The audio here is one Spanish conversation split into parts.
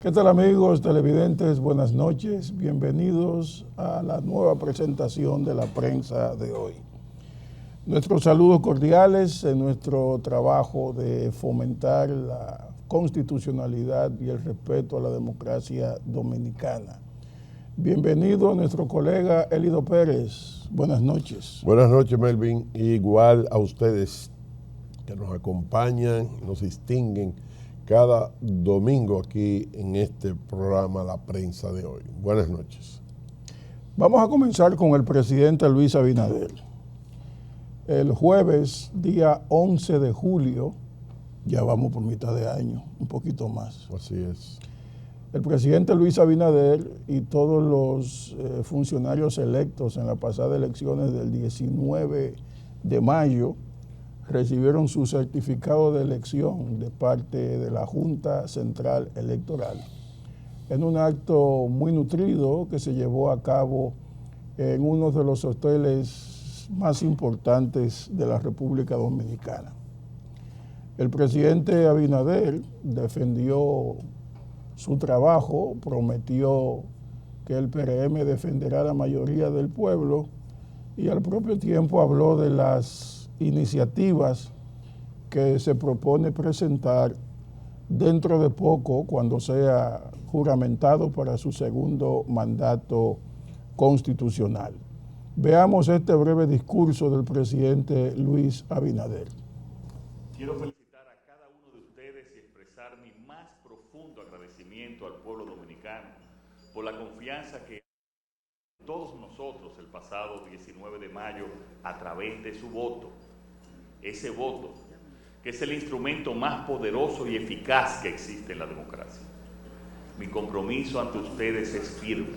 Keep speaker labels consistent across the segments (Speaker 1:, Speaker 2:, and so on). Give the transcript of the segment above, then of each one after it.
Speaker 1: ¿Qué tal amigos televidentes? Buenas noches, bienvenidos a la nueva presentación de la prensa de hoy. Nuestros saludos cordiales en nuestro trabajo de fomentar la constitucionalidad y el respeto a la democracia dominicana. Bienvenido a nuestro colega Elido Pérez. Buenas noches.
Speaker 2: Buenas noches, Melvin. Igual a ustedes que nos acompañan, nos distinguen cada domingo aquí en este programa La Prensa de Hoy. Buenas noches.
Speaker 1: Vamos a comenzar con el presidente Luis Abinader. El jueves, día 11 de julio, ya vamos por mitad de año, un poquito más.
Speaker 2: Así es.
Speaker 1: El presidente Luis Abinader y todos los funcionarios electos en las pasadas elecciones del 19 de mayo recibieron su certificado de elección de parte de la Junta Central Electoral en un acto muy nutrido que se llevó a cabo en uno de los hoteles más importantes de la República Dominicana. El presidente Abinader defendió su trabajo, prometió que el PRM defenderá la mayoría del pueblo y al propio tiempo habló de las iniciativas que se propone presentar dentro de poco cuando sea juramentado para su segundo mandato constitucional. Veamos este breve discurso del presidente Luis Abinader.
Speaker 3: Quiero felicitar a cada uno de ustedes y expresar mi más profundo agradecimiento al pueblo dominicano por la confianza que todos nosotros el pasado 19 de mayo a través de su voto. Ese voto, que es el instrumento más poderoso y eficaz que existe en la democracia. Mi compromiso ante ustedes es firme.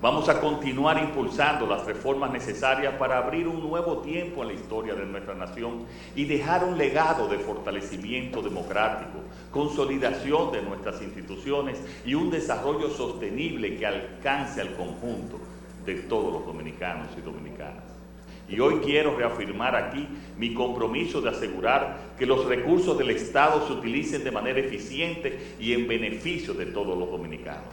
Speaker 3: Vamos a continuar impulsando las reformas necesarias para abrir un nuevo tiempo en la historia de nuestra nación y dejar un legado de fortalecimiento democrático, consolidación de nuestras instituciones y un desarrollo sostenible que alcance al conjunto de todos los dominicanos y dominicanas. Y hoy quiero reafirmar aquí mi compromiso de asegurar que los recursos del Estado se utilicen de manera eficiente y en beneficio de todos los dominicanos.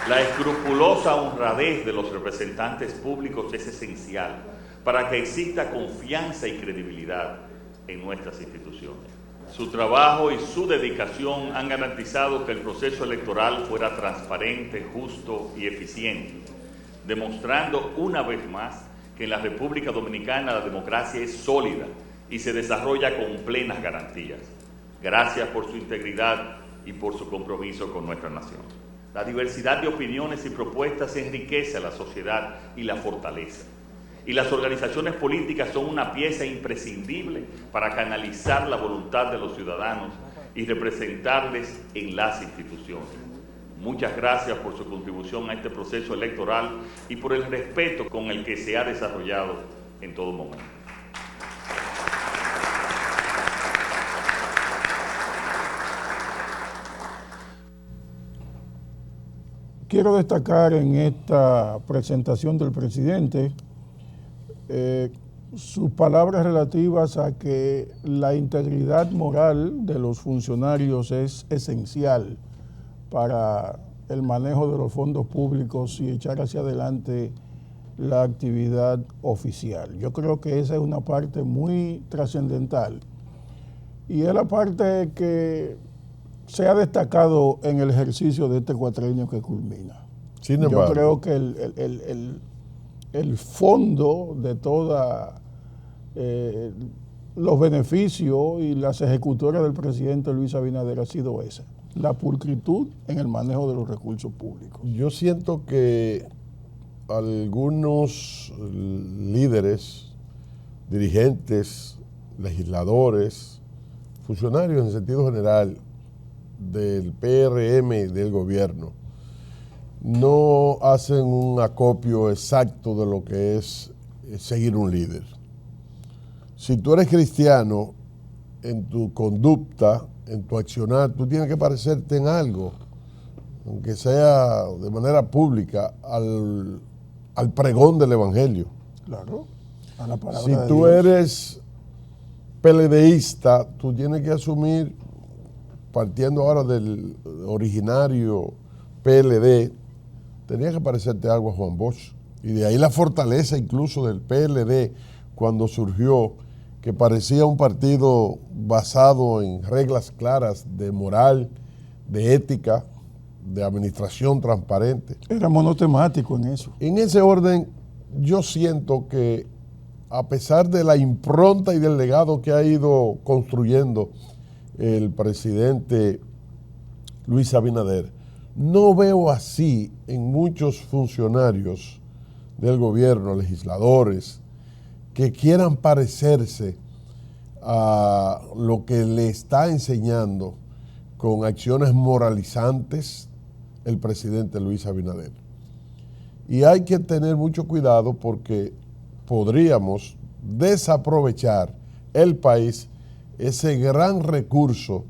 Speaker 3: La escrupulosa honradez de los representantes públicos es esencial para que exista confianza y credibilidad en nuestras instituciones. Su trabajo y su dedicación han garantizado que el proceso electoral fuera transparente, justo y eficiente, demostrando una vez más que en la República Dominicana la democracia es sólida y se desarrolla con plenas garantías. Gracias por su integridad y por su compromiso con nuestra nación. La diversidad de opiniones y propuestas enriquece a la sociedad y la fortalece. Y las organizaciones políticas son una pieza imprescindible para canalizar la voluntad de los ciudadanos y representarles en las instituciones. Muchas gracias por su contribución a este proceso electoral y por el respeto con el que se ha desarrollado en todo momento.
Speaker 1: Quiero destacar en esta presentación del presidente sus palabras relativas a que la integridad moral de los funcionarios es esencial para el manejo de los fondos públicos y echar hacia adelante la actividad oficial. Yo creo que esa es una parte muy trascendental y es la parte que se ha destacado en el ejercicio de este cuatrienio que culmina.
Speaker 2: Sin embargo,
Speaker 1: yo creo que el fondo de todos los beneficios y las ejecutorias del presidente Luis Abinader ha sido esa, la pulcritud en el manejo de los recursos públicos.
Speaker 2: Yo siento que algunos líderes, dirigentes, legisladores, funcionarios en sentido general del PRM y del gobierno, no hacen un acopio exacto de lo que es seguir un líder. Si tú eres cristiano, en tu conducta, en tu accionar, tú tienes que parecerte en algo, aunque sea de manera pública, al pregón del Evangelio.
Speaker 1: Claro, a la palabra
Speaker 2: si
Speaker 1: de
Speaker 2: tú
Speaker 1: Dios.
Speaker 2: eres PLDista, tú tienes que asumir, partiendo ahora del originario PLD, tenía que parecerte algo a Juan Bosch. Y de ahí la fortaleza incluso del PLD cuando surgió, que parecía un partido basado en reglas claras de moral, de ética, de administración transparente.
Speaker 1: Era monotemático en eso.
Speaker 2: En ese orden, yo siento que a pesar de la impronta y del legado que ha ido construyendo el presidente Luis Abinader, no veo así en muchos funcionarios del gobierno, legisladores, que quieran parecerse a lo que le está enseñando con acciones moralizantes el presidente Luis Abinader. Y hay que tener mucho cuidado porque podríamos desaprovechar el país ese gran recurso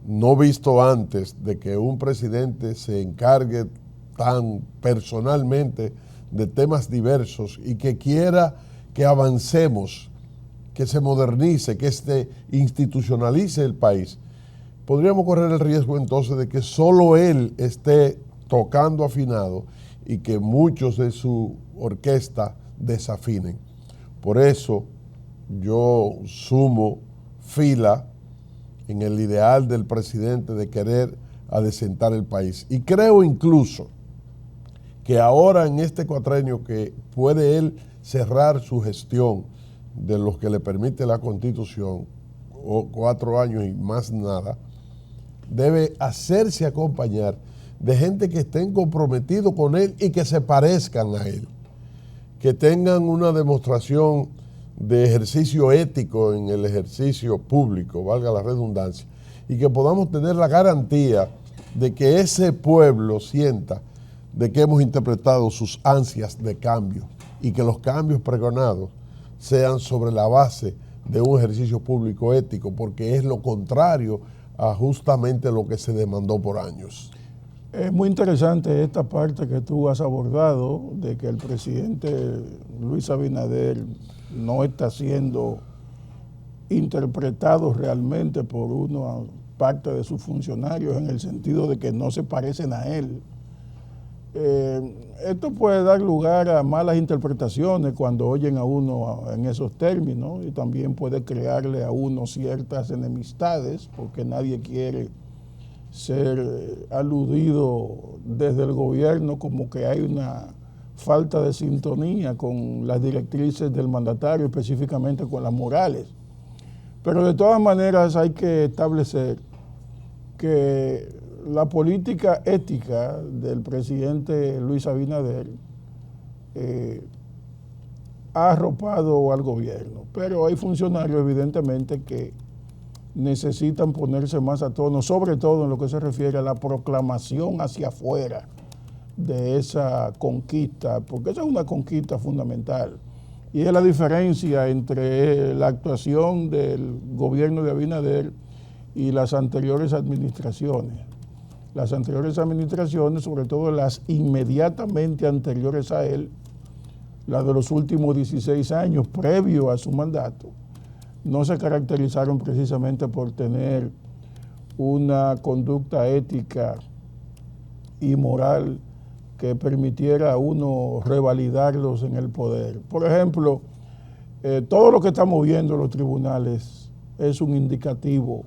Speaker 2: no visto antes de que un presidente se encargue tan personalmente de temas diversos y que quiera que avancemos, que se modernice, que se institucionalice el país. Podríamos correr el riesgo entonces de que solo él esté tocando afinado y que muchos de su orquesta desafinen. Por eso yo sumo fila en el ideal del presidente de querer adecentar el país. Y creo incluso que ahora en este cuatrenio que puede él cerrar su gestión de los que le permite la Constitución, o 4 años y más nada, debe hacerse acompañar de gente que estén comprometidos con él y que se parezcan a él, que tengan una demostración de ejercicio ético en el ejercicio público, valga la redundancia, y que podamos tener la garantía de que ese pueblo sienta de que hemos interpretado sus ansias de cambio y que los cambios pregonados sean sobre la base de un ejercicio público ético, porque es lo contrario a justamente lo que se demandó por años.
Speaker 1: Es muy interesante esta parte que tú has abordado de que el presidente Luis Abinader no está siendo interpretado realmente por una parte de sus funcionarios en el sentido de que no se parecen a él. Esto puede dar lugar a malas interpretaciones cuando oyen a uno en esos términos y también puede crearle a uno ciertas enemistades porque nadie quiere ser aludido desde el gobierno como que hay una falta de sintonía con las directrices del mandatario, específicamente con las morales. Pero de todas maneras hay que establecer que la política ética del presidente Luis Abinader ha arropado al gobierno, pero hay funcionarios evidentemente que necesitan ponerse más a tono, sobre todo en lo que se refiere a la proclamación hacia afuera de esa conquista, porque esa es una conquista fundamental. Y es la diferencia entre la actuación del gobierno de Abinader y las anteriores administraciones. Las anteriores administraciones, sobre todo las inmediatamente anteriores a él, las de los últimos 16 años previo a su mandato, no se caracterizaron precisamente por tener una conducta ética y moral que permitiera a uno revalidarlos en el poder. Por ejemplo, todo lo que estamos viendo en los tribunales es un indicativo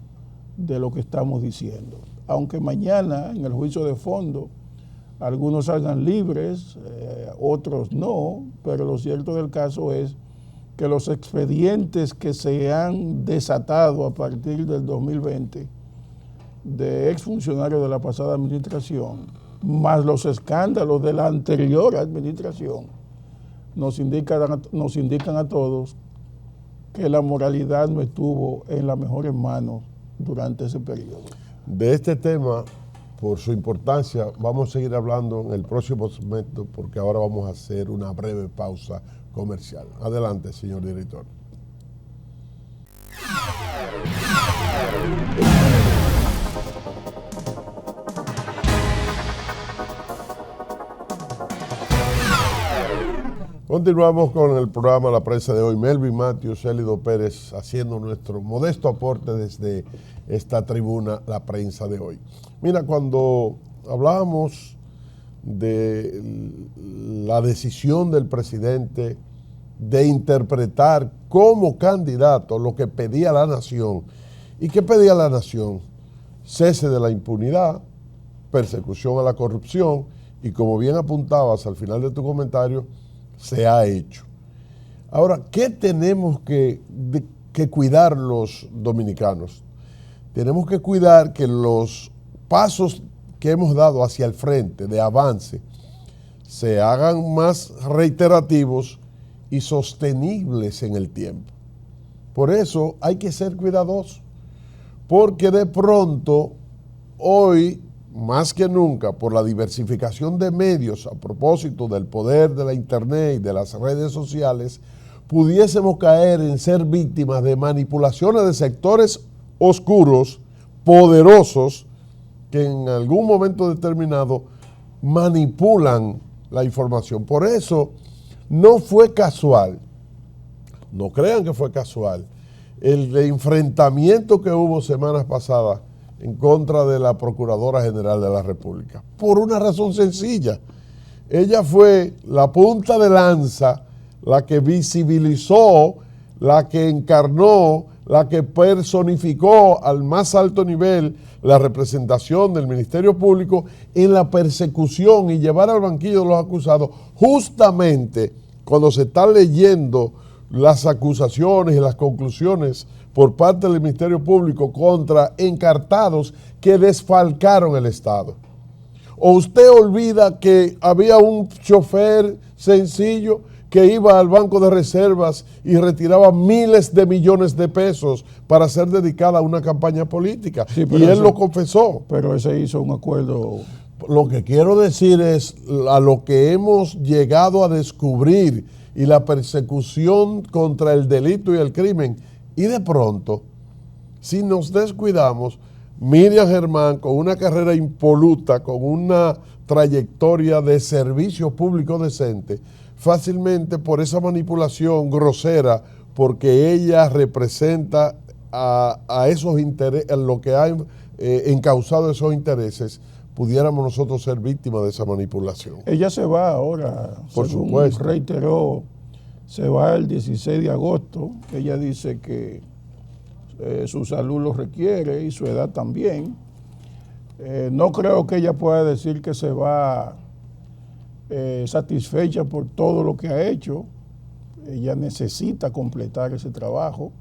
Speaker 1: de lo que estamos diciendo. Aunque mañana en el juicio de fondo algunos salgan libres, otros no, pero lo cierto del caso es que los expedientes que se han desatado a partir del 2020 de exfuncionarios de la pasada administración, más los escándalos de la anterior administración, nos indican a todos que la moralidad no estuvo en las mejores manos durante ese periodo.
Speaker 2: De este tema, por su importancia, vamos a seguir hablando en el próximo segmento porque ahora vamos a hacer una breve pausa comercial. Adelante, señor director. Continuamos con el programa La Prensa de hoy. Melvin Matthews, Célido Pérez, haciendo nuestro modesto aporte desde esta tribuna, La Prensa de hoy. Mira, cuando hablábamos de la decisión del presidente de interpretar como candidato lo que pedía la nación. ¿Y qué pedía la nación? Cese de la impunidad, persecución a la corrupción, y como bien apuntabas al final de tu comentario, se ha hecho. Ahora, ¿qué tenemos que cuidar los dominicanos? Tenemos que cuidar que los pasos que hemos dado hacia el frente de avance se hagan más reiterativos y sostenibles en el tiempo. Por eso hay que ser cuidadosos, porque de pronto, hoy, más que nunca, por la diversificación de medios a propósito del poder de la internet y de las redes sociales, pudiésemos caer en ser víctimas de manipulaciones de sectores oscuros, poderosos, que en algún momento determinado manipulan la información. Por eso no fue casual, no crean que fue casual, el enfrentamiento que hubo semanas pasadas en contra de la Procuradora General de la República, por una razón sencilla. Ella fue la punta de lanza, la que visibilizó, la que encarnó, la que personificó al más alto nivel la representación del Ministerio Público en la persecución y llevar al banquillo de los acusados, justamente cuando se están leyendo las acusaciones y las conclusiones por parte del Ministerio Público contra encartados que desfalcaron el Estado. ¿O usted olvida que había un chofer sencillo que iba al Banco de Reservas y retiraba miles de millones de pesos para ser dedicada a una campaña política? Sí, y él lo confesó.
Speaker 1: Pero ese hizo un acuerdo.
Speaker 2: Lo que quiero decir es a lo que hemos llegado a descubrir y la persecución contra el delito y el crimen. Y de pronto, si nos descuidamos, Miriam Germán, con una carrera impoluta, con una trayectoria de servicio público decente, fácilmente por esa manipulación grosera, porque ella representa a esos intereses, lo que ha encauzado esos intereses, pudiéramos nosotros ser víctimas de esa manipulación.
Speaker 1: Ella se va ahora,
Speaker 2: por
Speaker 1: según
Speaker 2: supuesto,
Speaker 1: reiteró, se va el 16 de agosto. Ella dice que su salud lo requiere y su edad también. No creo que ella pueda decir que se va satisfecha por todo lo que ha hecho. Ella necesita completar ese trabajo.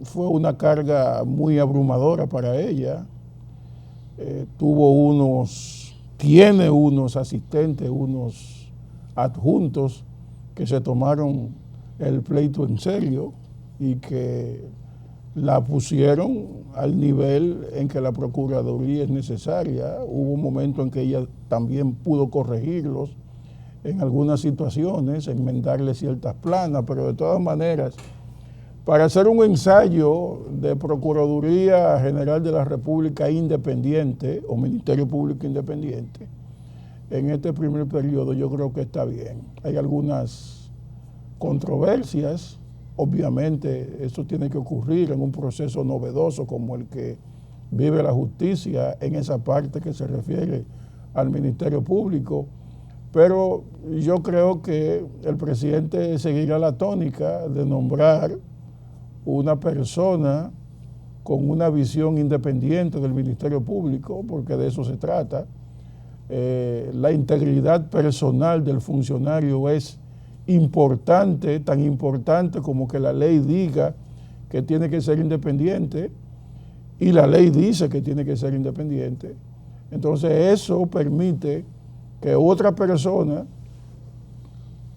Speaker 1: Fue una carga muy abrumadora para ella. Tiene unos asistentes, unos adjuntos que se tomaron el pleito en serio y que la pusieron al nivel en que la Procuraduría es necesaria. Hubo un momento en que ella también pudo corregirlos en algunas situaciones, enmendarle ciertas planas, pero de todas maneras, para hacer un ensayo de Procuraduría General de la República independiente o Ministerio Público independiente, en este primer periodo yo creo que está bien. Hay algunas controversias, obviamente eso tiene que ocurrir en un proceso novedoso como el que vive la justicia en esa parte que se refiere al Ministerio Público, pero yo creo que el presidente seguirá la tónica de nombrar una persona con una visión independiente del Ministerio Público, porque de eso se trata. La integridad personal del funcionario es importante, tan importante como que la ley diga que tiene que ser independiente, y la ley dice que tiene que ser independiente. Entonces eso permite que otra persona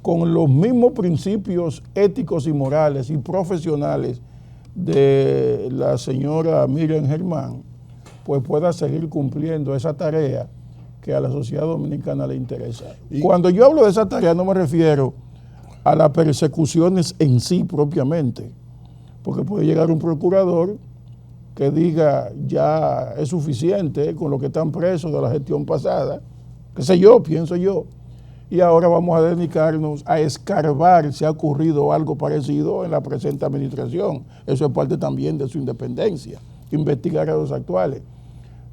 Speaker 1: con los mismos principios éticos y morales y profesionales de la señora Miriam Germán, pues pueda seguir cumpliendo esa tarea que a la sociedad dominicana le interesa. Y cuando yo hablo de esa tarea no me refiero a las persecuciones en sí propiamente, porque puede llegar un procurador que diga ya es suficiente con lo que están presos de la gestión pasada, qué sé yo, pienso yo, y ahora vamos a dedicarnos a escarbar si ha ocurrido algo parecido en la presente administración. Eso es parte también de su independencia, investigar a los actuales.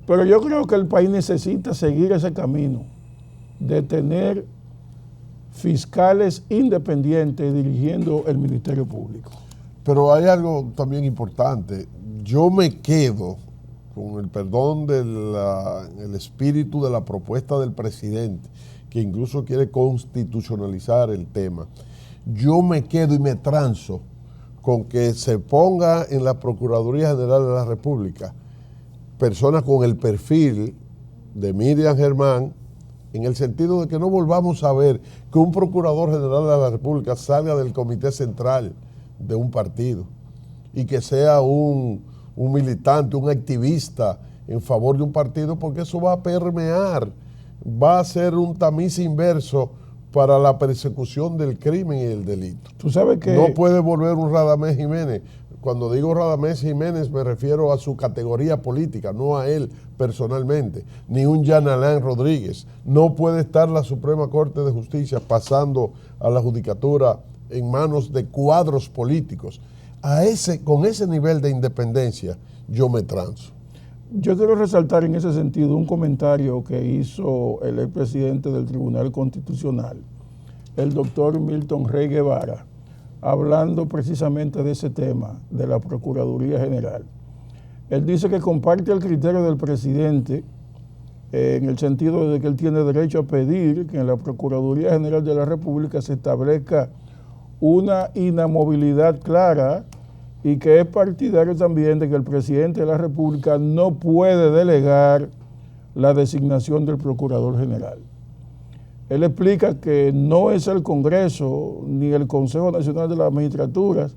Speaker 1: Pero yo creo que el país necesita seguir ese camino de tener fiscales independientes dirigiendo el Ministerio Público.
Speaker 2: Pero hay algo también importante. Yo me quedo con el perdón del espíritu de la propuesta del presidente, que incluso quiere constitucionalizar el tema. Yo me quedo y me transo con que se ponga en la Procuraduría General de la República personas con el perfil de Miriam Germán, en el sentido de que no volvamos a ver que un Procurador General de la República salga del Comité Central de un partido y que sea un militante, un activista en favor de un partido, porque eso va a permear, va a ser un tamiz inverso para la persecución del crimen y el delito.
Speaker 1: Tú sabes que
Speaker 2: no puede volver un Radamés Jiménez. Cuando digo Radamés Jiménez me refiero a su categoría política, no a él personalmente, ni un Jean Alain Rodríguez. No puede estar la Suprema Corte de Justicia pasando a la judicatura en manos de cuadros políticos. Con ese nivel de independencia yo me transo.
Speaker 1: Yo quiero resaltar en ese sentido un comentario que hizo el expresidente del Tribunal Constitucional, el doctor Milton Rey Guevara, hablando precisamente de ese tema, de la Procuraduría General. Él dice que comparte el criterio del presidente en el sentido de que él tiene derecho a pedir que en la Procuraduría General de la República se establezca una inamovilidad clara y que es partidario también de que el presidente de la República no puede delegar la designación del Procurador General. Él explica que no es el Congreso ni el Consejo Nacional de las Magistraturas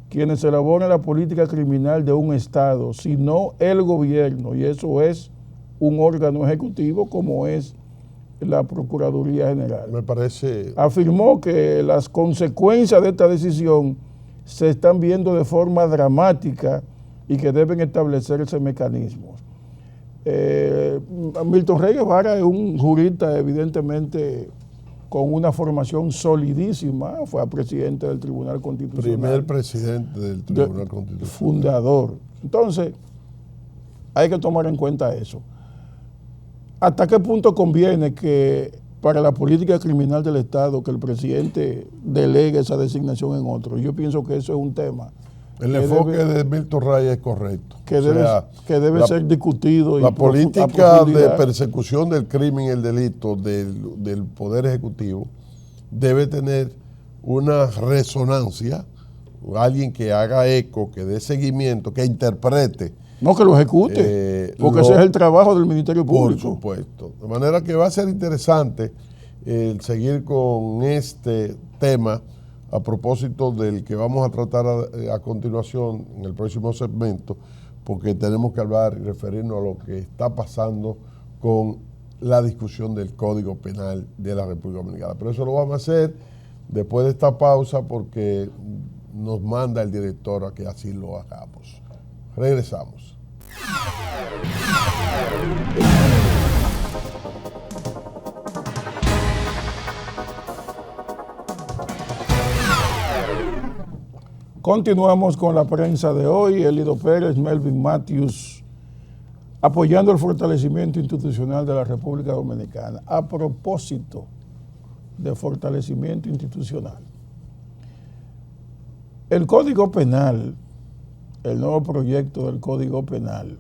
Speaker 1: quienes elaboran la política criminal de un Estado, sino el gobierno, y eso es un órgano ejecutivo como es la Procuraduría General.
Speaker 2: Me parece...
Speaker 1: Afirmó que las consecuencias de esta decisión se están viendo de forma dramática y que deben establecerse mecanismos. Milton Rey Guevara es un jurista evidentemente con una formación solidísima, fue presidente del Tribunal Constitucional.
Speaker 2: Primer presidente del Tribunal Constitucional.
Speaker 1: Fundador. Entonces, hay que tomar en cuenta eso. ¿Hasta qué punto conviene que para la política criminal del Estado que el presidente delegue esa designación en otro? Yo pienso que eso es un tema.
Speaker 2: El enfoque de Milton Rey es correcto.
Speaker 1: Que debe ser discutido.
Speaker 2: La política de persecución del crimen y el delito del Poder Ejecutivo debe tener una resonancia, alguien que haga eco, que dé seguimiento, que interprete.
Speaker 1: No, que lo ejecute, porque ese es el trabajo del Ministerio Público.
Speaker 2: Por supuesto. De manera que va a ser interesante el seguir con este tema a propósito del que vamos a tratar a continuación en el próximo segmento, porque tenemos que hablar y referirnos a lo que está pasando con la discusión del Código Penal de la República Dominicana. Pero eso lo vamos a hacer después de esta pausa porque nos manda el director a que así lo hagamos. Regresamos.
Speaker 1: Continuamos con la prensa de hoy. Elido Pérez, Melvin Matthews, apoyando el fortalecimiento institucional de la República Dominicana. A propósito de fortalecimiento institucional, el Código Penal, el nuevo proyecto del Código Penal,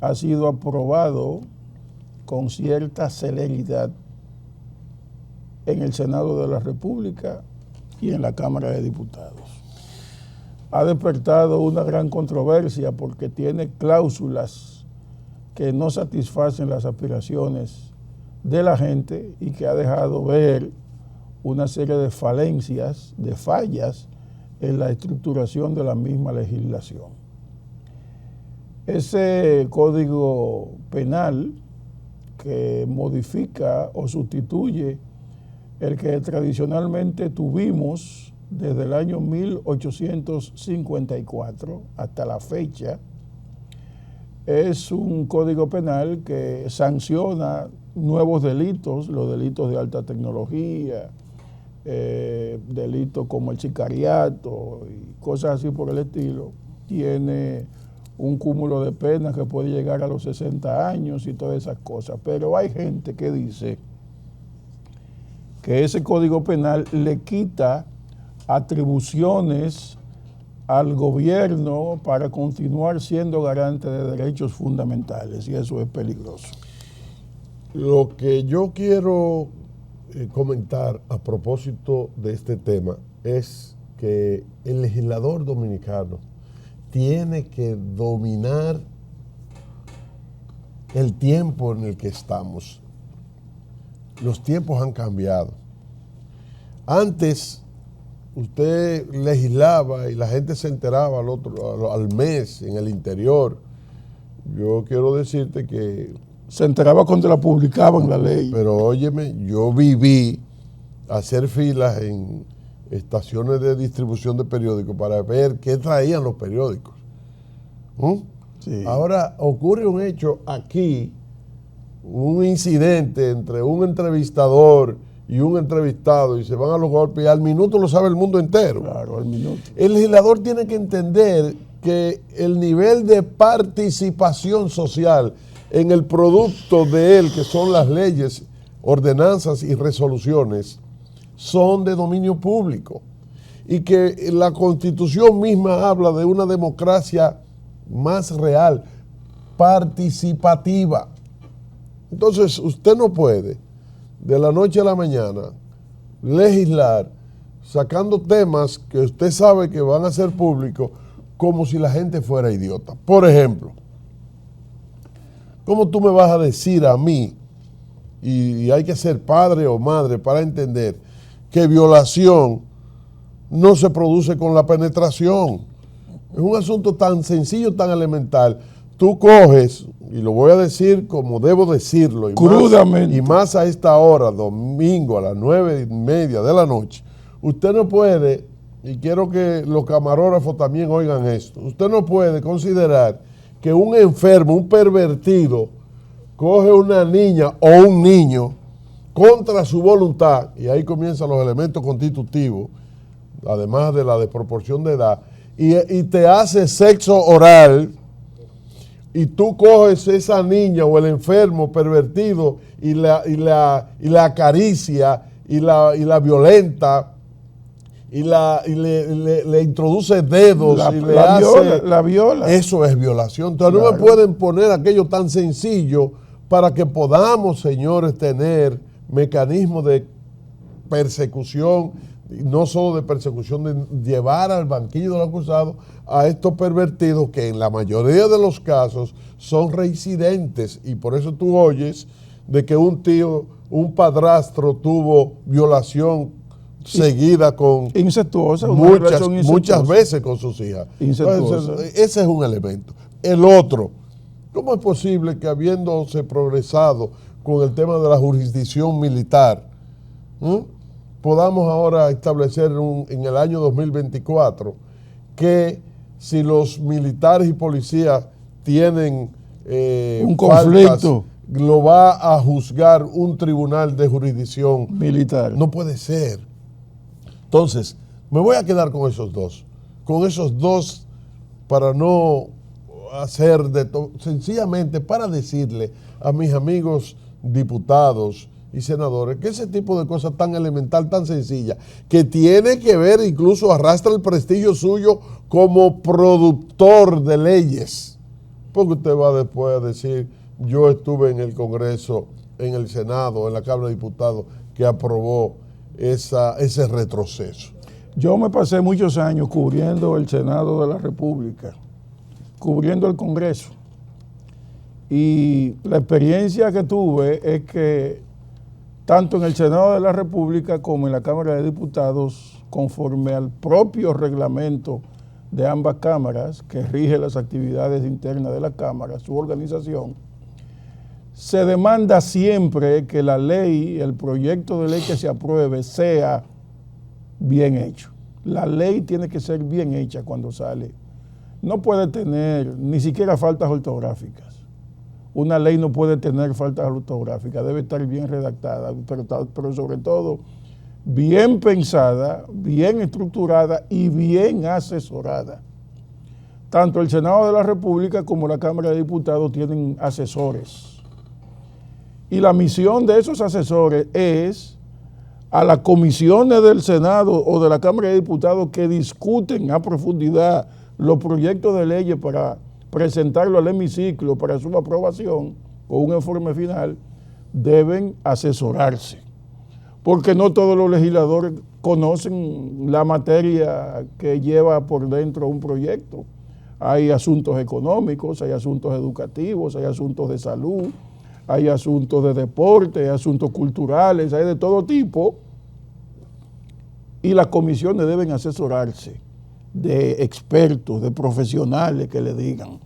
Speaker 1: ha sido aprobado con cierta celeridad en el Senado de la República y en la Cámara de Diputados. Ha despertado una gran controversia porque tiene cláusulas que no satisfacen las aspiraciones de la gente y que ha dejado ver una serie de falencias, de fallas en la estructuración de la misma legislación. Ese Código Penal que modifica o sustituye el que tradicionalmente tuvimos desde el año 1854 hasta la fecha, es un Código Penal que sanciona nuevos delitos, los delitos de alta tecnología, delitos como el sicariato y cosas así por el estilo, tiene un cúmulo de penas que puede llegar a los 60 años y todas esas cosas. Pero hay gente que dice que ese Código Penal le quita atribuciones al gobierno para continuar siendo garante de derechos fundamentales, y eso es peligroso.
Speaker 2: Lo que yo quiero comentar a propósito de este tema es que el legislador dominicano tiene que dominar el tiempo en el que estamos. Los tiempos han cambiado. Antes usted legislaba y la gente se enteraba al mes en el interior. Yo quiero decirte que...
Speaker 1: Se enteraba cuando la publicaban la ley.
Speaker 2: Pero óyeme, yo viví hacer filas en estaciones de distribución de periódicos para ver qué traían los periódicos. Sí. Ahora ocurre un hecho aquí, un incidente entre un entrevistador y un entrevistado, y se van a los golpes y al minuto lo sabe el mundo entero.
Speaker 1: Claro, al minuto.
Speaker 2: El legislador tiene que entender que el nivel de participación social en el producto de él, que son las leyes, ordenanzas y resoluciones, son de dominio público, y que la Constitución misma habla de una democracia más real, participativa. Entonces, usted no puede, de la noche a la mañana, legislar sacando temas que usted sabe que van a ser públicos como si la gente fuera idiota. Por ejemplo, ¿cómo tú me vas a decir a mí, y hay que ser padre o madre para entender, que violación no se produce con la penetración? Es un asunto tan sencillo, tan elemental. Tú coges, y lo voy a decir como debo decirlo, y
Speaker 1: crudamente,
Speaker 2: más a esta hora, domingo a las 9:30 de la noche, usted no puede, y quiero que los camarógrafos también oigan esto, usted no puede considerar que un enfermo, un pervertido, coge una niña o un niño contra su voluntad, y ahí comienzan los elementos constitutivos, además de la desproporción de edad, y te hace sexo oral, y tú coges esa niña o el enfermo pervertido y la acaricia y la violenta y le introduce dedos y le hace...
Speaker 1: La viola.
Speaker 2: Eso es violación. Entonces claro, no me pueden poner aquello tan sencillo para que podamos, señores, tener mecanismos de persecución, no solo de persecución, de llevar al banquillo del acusado a estos pervertidos que en la mayoría de los casos son reincidentes, y por eso tú oyes de que un padrastro tuvo violación seguida con
Speaker 1: incestuosa,
Speaker 2: muchas veces con sus hijas. Entonces, ese es un elemento. El otro, ¿cómo es posible que habiéndose progresado con el tema de la jurisdicción militar, podamos ahora establecer en el año 2024 que si los militares y policías tienen
Speaker 1: un conflicto,
Speaker 2: lo va a juzgar un tribunal de jurisdicción
Speaker 1: militar?
Speaker 2: No puede ser. Entonces, me voy a quedar con esos dos para no hacer de todo, sencillamente para decirle a mis amigos diputados y senadores que ese tipo de cosas tan elemental, tan sencilla, que tiene que ver, incluso arrastra el prestigio suyo como productor de leyes, porque usted va después a decir, yo estuve en el Congreso, en el Senado, en la Cámara de Diputados, que aprobó ese retroceso.
Speaker 1: Yo me pasé muchos años cubriendo el Senado de la República, cubriendo el Congreso, y la experiencia que tuve es que tanto en el Senado de la República como en la Cámara de Diputados, conforme al propio reglamento de ambas cámaras, que rige las actividades internas de la Cámara, su organización, se demanda siempre que la ley, el proyecto de ley que se apruebe, sea bien hecho. La ley tiene que ser bien hecha cuando sale. No puede tener ni siquiera faltas ortográficas. una ley no puede tener faltas ortográficas, debe estar bien redactada, pero sobre todo bien pensada, bien estructurada y bien asesorada. Tanto el Senado de la República como la Cámara de Diputados tienen asesores. Y la misión de esos asesores es a las comisiones del Senado o de la Cámara de Diputados que discuten a profundidad los proyectos de leyes para presentarlo al hemiciclo para su aprobación o un informe final, deben asesorarse. Porque no todos los legisladores conocen la materia que lleva por dentro un proyecto. Hay asuntos económicos, hay asuntos educativos, hay asuntos de salud, hay asuntos de deporte, hay asuntos culturales, hay de todo tipo. Y las comisiones deben asesorarse de expertos, de profesionales que le digan.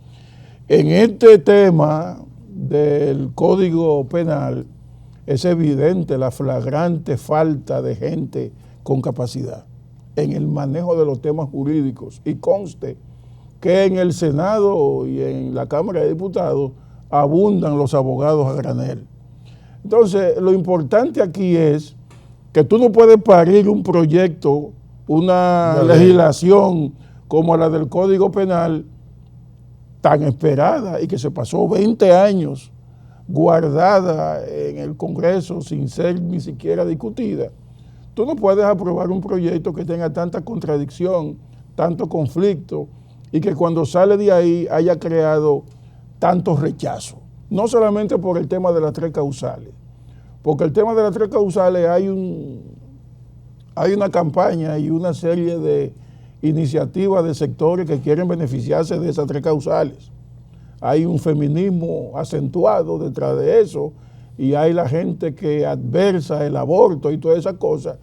Speaker 1: En este tema del Código Penal es evidente la flagrante falta de gente con capacidad en el manejo de los temas jurídicos, y conste que en el Senado y en la Cámara de Diputados abundan los abogados a granel. Entonces, lo importante aquí es que tú no puedes parir un proyecto, una legislación como la del Código Penal, tan esperada y que se pasó 20 años guardada en el Congreso sin ser ni siquiera discutida. Tú no puedes aprobar un proyecto que tenga tanta contradicción, tanto conflicto, y que cuando sale de ahí haya creado tanto rechazo. No solamente por el tema de las 3 causales, porque el tema de las 3 causales hay una campaña y una serie de iniciativas de sectores que quieren beneficiarse de esas 3 causales. Hay un feminismo acentuado detrás de eso, y hay la gente que adversa el aborto y todas esas cosas,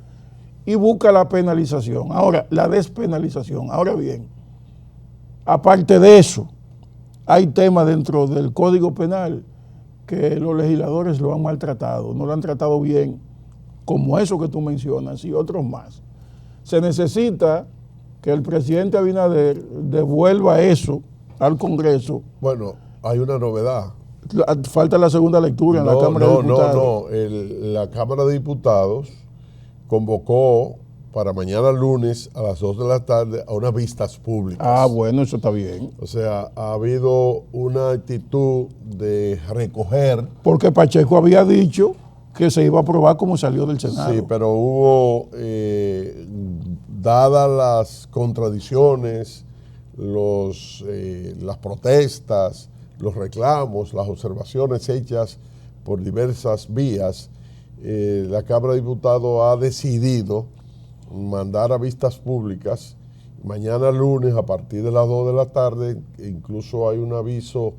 Speaker 1: y busca la penalización. Ahora, la despenalización. Ahora bien, aparte de eso, hay temas dentro del Código Penal que los legisladores lo han maltratado, no lo han tratado bien, como eso que tú mencionas y otros más. Se necesita que el presidente Abinader devuelva eso al Congreso.
Speaker 2: Bueno, hay una novedad.
Speaker 1: Falta la segunda lectura en la Cámara de Diputados.
Speaker 2: La Cámara de Diputados convocó para mañana lunes a las 2 de la tarde a unas vistas públicas.
Speaker 1: Ah, bueno, eso está bien.
Speaker 2: O sea, ha habido una actitud de recoger.
Speaker 1: Porque Pacheco había dicho que se iba a aprobar como salió del Senado.
Speaker 2: Sí, pero hubo, dadas las contradicciones, las protestas, los reclamos, las observaciones hechas por diversas vías, la Cámara de Diputados ha decidido mandar a vistas públicas mañana lunes a partir de las 2 de la tarde. Incluso hay un aviso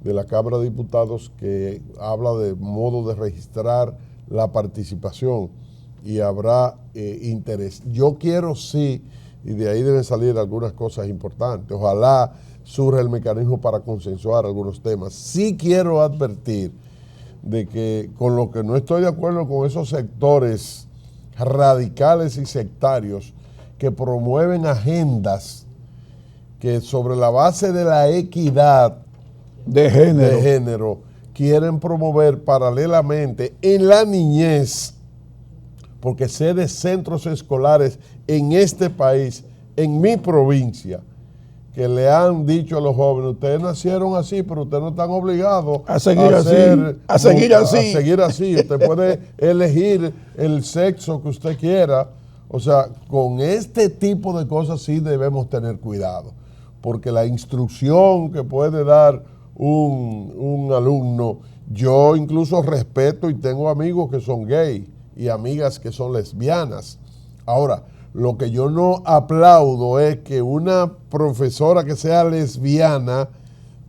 Speaker 2: de la Cámara de Diputados que habla de modo de registrar la participación y habrá interés. Yo quiero sí, y de ahí deben salir algunas cosas importantes, ojalá surja el mecanismo para consensuar algunos temas. Sí quiero advertir de que con lo que no estoy de acuerdo con esos sectores radicales y sectarios que promueven agendas que sobre la base de la equidad
Speaker 1: de género
Speaker 2: quieren promover paralelamente en la niñez, porque sé de centros escolares en este país, en mi provincia, que le han dicho a los jóvenes: ustedes nacieron así, pero ustedes no están obligados
Speaker 1: a seguir así.
Speaker 2: Usted puede elegir el sexo que usted quiera. O sea, con este tipo de cosas sí debemos tener cuidado, porque la instrucción que puede dar un alumno, yo incluso respeto y tengo amigos que son gay y amigas que son lesbianas. Ahora, lo que yo no aplaudo es que una profesora que sea lesbiana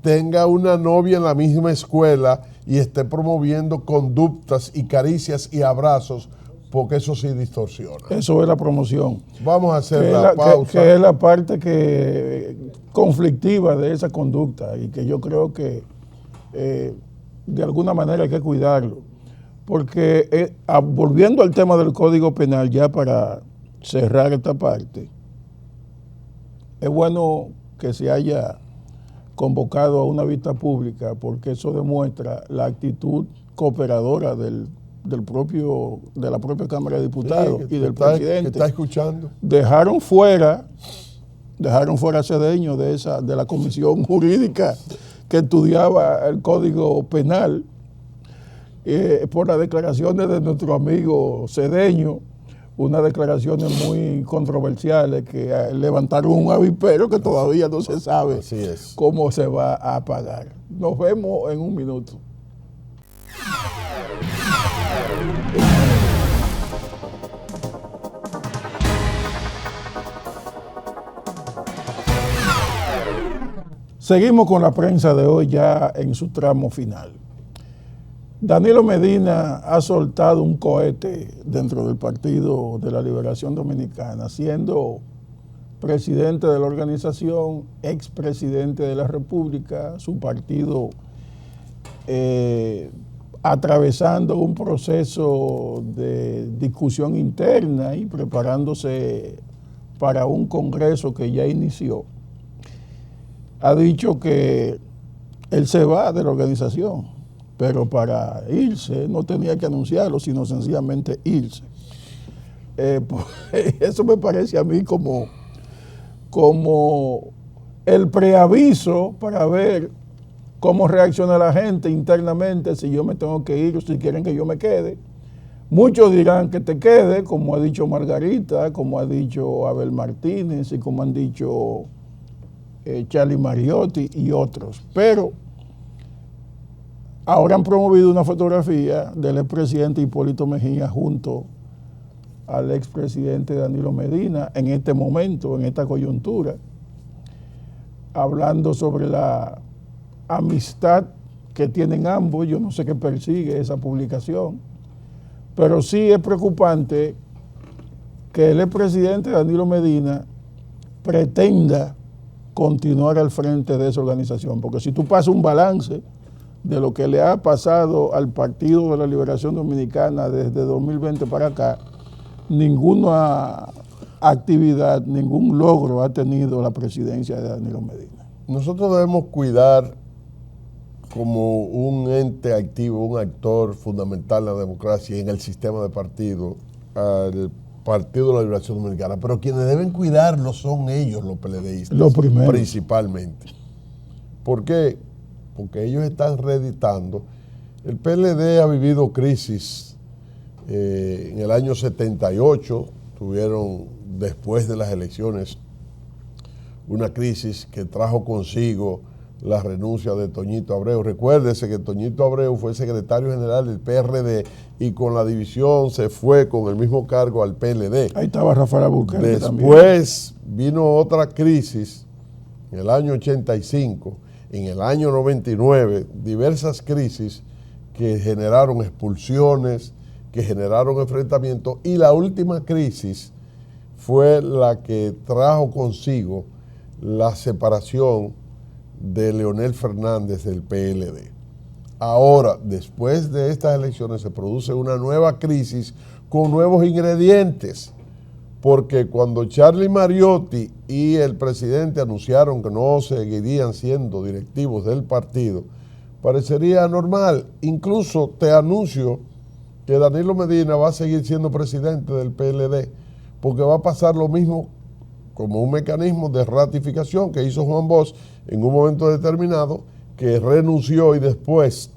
Speaker 2: tenga una novia en la misma escuela y esté promoviendo conductas y caricias y abrazos, porque eso sí distorsiona.
Speaker 1: Eso es la promoción.
Speaker 2: Vamos a hacer la pausa.
Speaker 1: Que es la parte conflictiva de esa conducta, y que yo creo que de alguna manera hay que cuidarlo. Porque volviendo al tema del Código Penal, ya para cerrar esta parte, es bueno que se haya convocado a una vista pública, porque eso demuestra la actitud cooperadora de la propia Cámara de Diputados y del presidente.
Speaker 2: Que está escuchando.
Speaker 1: Dejaron fuera a Cedeño de la comisión jurídica que estudiaba el Código Penal por las declaraciones de nuestro amigo Cedeño, unas declaraciones muy controversiales que levantaron un avispero que todavía no se sabe cómo se va a pagar. Nos vemos en un minuto. Seguimos con la prensa de hoy ya en su tramo final. Danilo Medina ha soltado un cohete dentro del Partido de la Liberación Dominicana, siendo presidente de la organización, expresidente de la República, su partido atravesando un proceso de discusión interna y preparándose para un congreso que ya inició. Ha dicho que él se va de la organización, pero para irse no tenía que anunciarlo, sino sencillamente irse. Eso me parece a mí como el preaviso para ver cómo reacciona la gente internamente, si yo me tengo que ir o si quieren que yo me quede. Muchos dirán que te quede, como ha dicho Margarita, como ha dicho Abel Martínez y como han dicho Charlie Mariotti y otros. Pero ahora han promovido una fotografía del expresidente Hipólito Mejía junto al expresidente Danilo Medina en este momento, en esta coyuntura, hablando sobre la amistad que tienen ambos. Yo no sé qué persigue esa publicación, pero sí es preocupante que el expresidente Danilo Medina pretenda continuar al frente de esa organización, porque si tú pasas un balance de lo que le ha pasado al Partido de la Liberación Dominicana desde 2020 para acá, ninguna actividad, ningún logro ha tenido la presidencia de Danilo Medina.
Speaker 2: Nosotros debemos cuidar como un ente activo, un actor fundamental en la democracia y en el sistema de partido, al Partido de la Liberación Dominicana, pero quienes deben cuidarlo son ellos, los PLDistas, principalmente. ¿Por qué? Porque ellos están reeditando. El PLD ha vivido crisis. En el año 78 tuvieron, después de las elecciones, una crisis que trajo consigo la renuncia de Toñito Abreu. Recuérdese que Toñito Abreu fue secretario general del PRD y con la división se fue con el mismo cargo al PLD.
Speaker 1: Ahí estaba Rafael Albuquerque
Speaker 2: Después vino otra crisis en el año 85, en el año 99, diversas crisis que generaron expulsiones, que generaron enfrentamientos, y la última crisis fue la que trajo consigo la separación de Leonel Fernández del PLD. Ahora, después de estas elecciones, se produce una nueva crisis con nuevos ingredientes, porque cuando Charlie Mariotti y el presidente anunciaron que no seguirían siendo directivos del partido, parecería normal. Incluso te anuncio que Danilo Medina va a seguir siendo presidente del PLD, porque va a pasar lo mismo como un mecanismo de ratificación que hizo Juan Bosch en un momento determinado, que renunció y después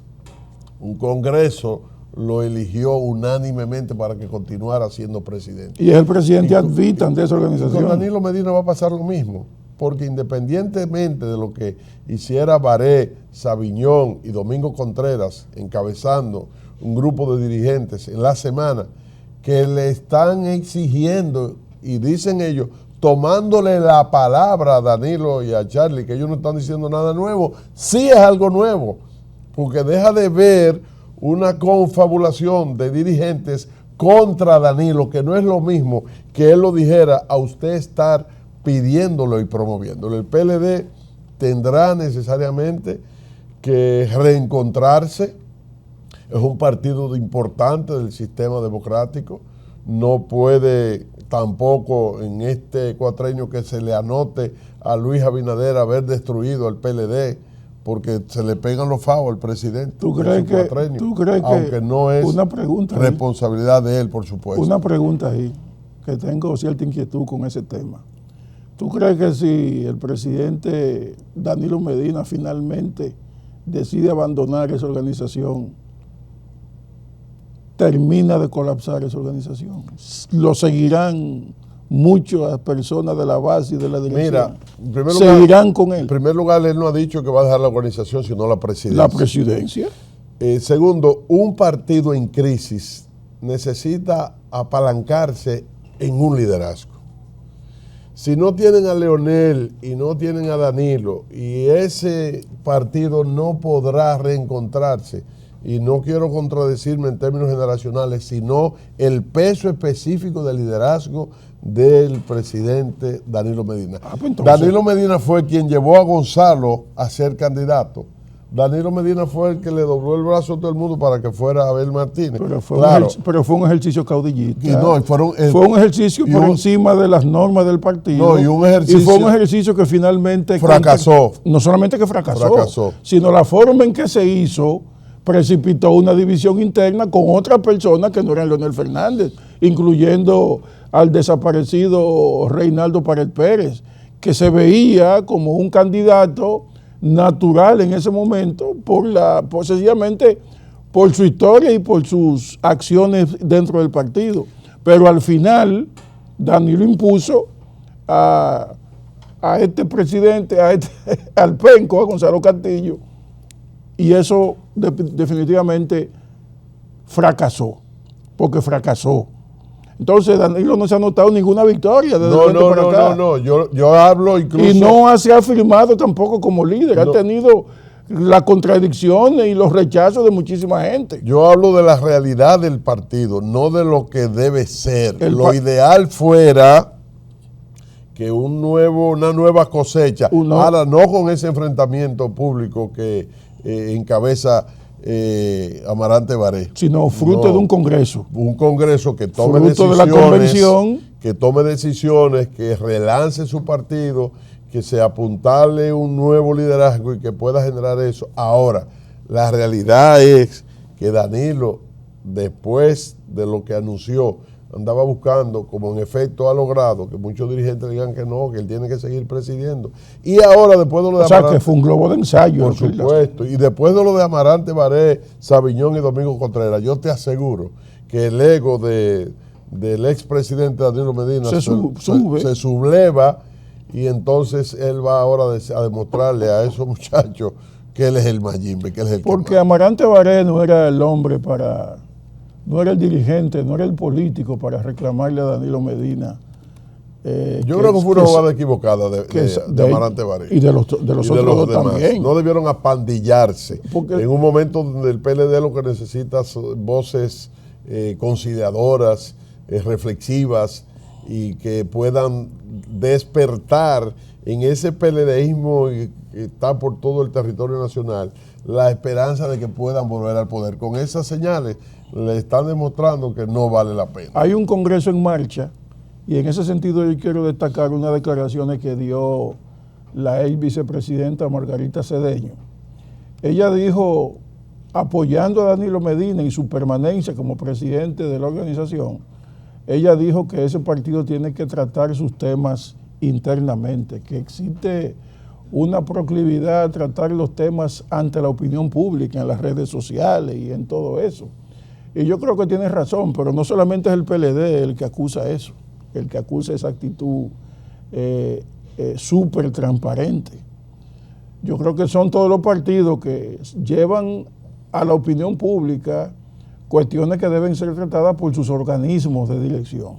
Speaker 2: un Congreso lo eligió unánimemente para que continuara siendo presidente.
Speaker 1: Y es el presidente ad vitam de esa organización.
Speaker 2: Con Danilo Medina va a pasar lo mismo, porque independientemente de lo que hiciera Baré, Sabiñón y Domingo Contreras encabezando un grupo de dirigentes en la semana que le están exigiendo, y dicen ellos, tomándole la palabra a Danilo y a Charlie, que ellos no están diciendo nada nuevo, sí es algo nuevo, porque deja de ver una confabulación de dirigentes contra Danilo, que no es lo mismo que él lo dijera a usted estar pidiéndolo y promoviéndolo. El PLD tendrá necesariamente que reencontrarse. Es un partido importante del sistema democrático, no puede tampoco en este cuatrenio que se le anote a Luis Abinader haber destruido el PLD, porque se le pegan los favos al presidente.
Speaker 1: ¿Tú crees que,
Speaker 2: aunque no es
Speaker 1: una pregunta
Speaker 2: responsabilidad de él, por supuesto?
Speaker 1: Una pregunta ahí, que tengo cierta inquietud con ese tema. ¿Tú crees que si el presidente Danilo Medina finalmente decide abandonar esa organización, termina de colapsar esa organización? ¿Lo seguirán muchas personas de la base y de la dirección?
Speaker 2: Mira, en primer
Speaker 1: ¿seguirán con él?
Speaker 2: En primer lugar, él no ha dicho que va a dejar la organización, sino la presidencia.
Speaker 1: ¿La presidencia?
Speaker 2: Segundo, un partido en crisis necesita apalancarse en un liderazgo. Si no tienen a Leonel y no tienen a Danilo, y ese partido no podrá reencontrarse, y no quiero contradecirme en términos generacionales, sino el peso específico del liderazgo del presidente Danilo Medina.
Speaker 1: Pues entonces,
Speaker 2: Danilo Medina fue quien llevó a Gonzalo a ser candidato. Danilo Medina fue el que le dobló el brazo a todo el mundo para que fuera Abel Martínez.
Speaker 1: Pero fue un ejercicio caudillista.
Speaker 2: Y no,
Speaker 1: fue un ejercicio por encima de las normas del partido.
Speaker 2: No, y
Speaker 1: fue un ejercicio que finalmente
Speaker 2: fracasó.
Speaker 1: No solamente que fracasó, sino la forma en que se hizo precipitó una división interna con otras personas que no eran Leonel Fernández, incluyendo al desaparecido Reinaldo Pared Pérez, que se veía como un candidato natural en ese momento sencillamente por su historia y por sus acciones dentro del partido. Pero al final Danilo impuso a este presidente, al penco, a Gonzalo Castillo, y eso definitivamente fracasó, porque fracasó. Entonces Danilo no se ha notado ninguna victoria desde
Speaker 2: No, yo hablo incluso...
Speaker 1: Y no se ha afirmado tampoco como líder, ha tenido las contradicciones y los rechazos de muchísima gente.
Speaker 2: Yo hablo de la realidad del partido, no de lo que debe ser. Lo ideal fuera que una nueva cosecha, ahora no con ese enfrentamiento público que encabeza Amarante Baré,
Speaker 1: sino fruto de un congreso.
Speaker 2: Un congreso que tome
Speaker 1: fruto
Speaker 2: decisiones,
Speaker 1: de la convención,
Speaker 2: que relance su partido, que se apuntale un nuevo liderazgo y que pueda generar eso. Ahora, la realidad es que Danilo, después de lo que anunció, andaba buscando, como en efecto ha logrado, que muchos dirigentes digan que no, que él tiene que seguir presidiendo. Y ahora, después de lo de
Speaker 1: Amarante, que fue un globo de ensayo.
Speaker 2: Por supuesto. Y después de lo de Amarante Baré, Sabiñón y Domingo Contreras, yo te aseguro que el ego del expresidente Danilo Medina se subleva, y entonces él va ahora a demostrarle a esos muchachos que él es el Mayimbe, que él es el
Speaker 1: porque Amarante Baré no era el hombre no era el dirigente, no era el político para reclamarle a Danilo Medina.
Speaker 2: Yo creo que fue una jugada equivocada de Amarante Baré.
Speaker 1: Y de los otros dos también.
Speaker 2: No debieron apandillarse. En un momento donde el PLD lo que necesita son voces conciliadoras, reflexivas, y que puedan despertar en ese PLDismo que está por todo el territorio nacional la esperanza de que puedan volver al poder. Con esas señales le están demostrando que no vale la pena.
Speaker 1: Hay un congreso en marcha, y en ese sentido yo quiero destacar unas declaraciones que dio la ex vicepresidenta Margarita Cedeño. Ella dijo, apoyando a Danilo Medina y su permanencia como presidente de la organización, ella dijo que ese partido tiene que tratar sus temas internamente, que existe una proclividad a tratar los temas ante la opinión pública, en las redes sociales y en todo eso. Y yo creo que tiene razón, pero no solamente es el PLD el que acusa eso, el que acusa esa actitud súper transparente. Yo creo que son todos los partidos que llevan a la opinión pública cuestiones que deben ser tratadas por sus organismos de dirección.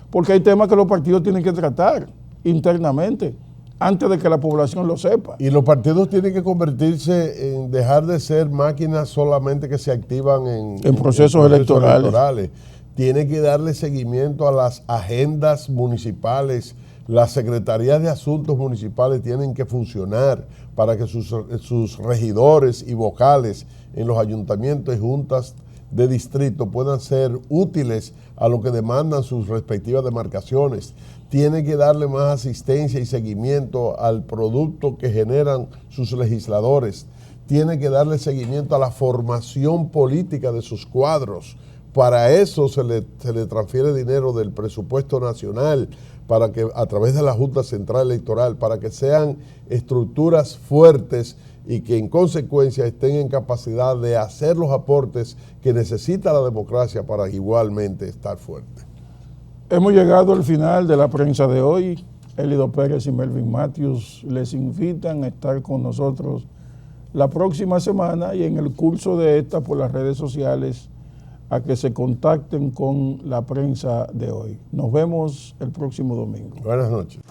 Speaker 1: Porque hay temas que los partidos tienen que tratar internamente, antes de que la población lo sepa.
Speaker 2: Y los partidos tienen que convertirse en dejar de ser máquinas solamente que se activan en procesos electorales. Tienen que darle seguimiento a las agendas municipales. Las secretarías de asuntos municipales tienen que funcionar para que sus regidores y vocales en los ayuntamientos y juntas de distrito puedan ser útiles a lo que demandan sus respectivas demarcaciones. Tiene que darle más asistencia y seguimiento al producto que generan sus legisladores. Tiene que darle seguimiento a la formación política de sus cuadros. Para eso se le transfiere dinero del presupuesto nacional, para que a través de la Junta Central Electoral, para que sean estructuras fuertes y que en consecuencia estén en capacidad de hacer los aportes que necesita la democracia para igualmente estar fuerte.
Speaker 1: Hemos llegado al final de la prensa de hoy. Elido Pérez y Melvin Matthews les invitan a estar con nosotros la próxima semana y en el curso de esta por las redes sociales a que se contacten con la prensa de hoy. Nos vemos el próximo domingo.
Speaker 2: Buenas noches.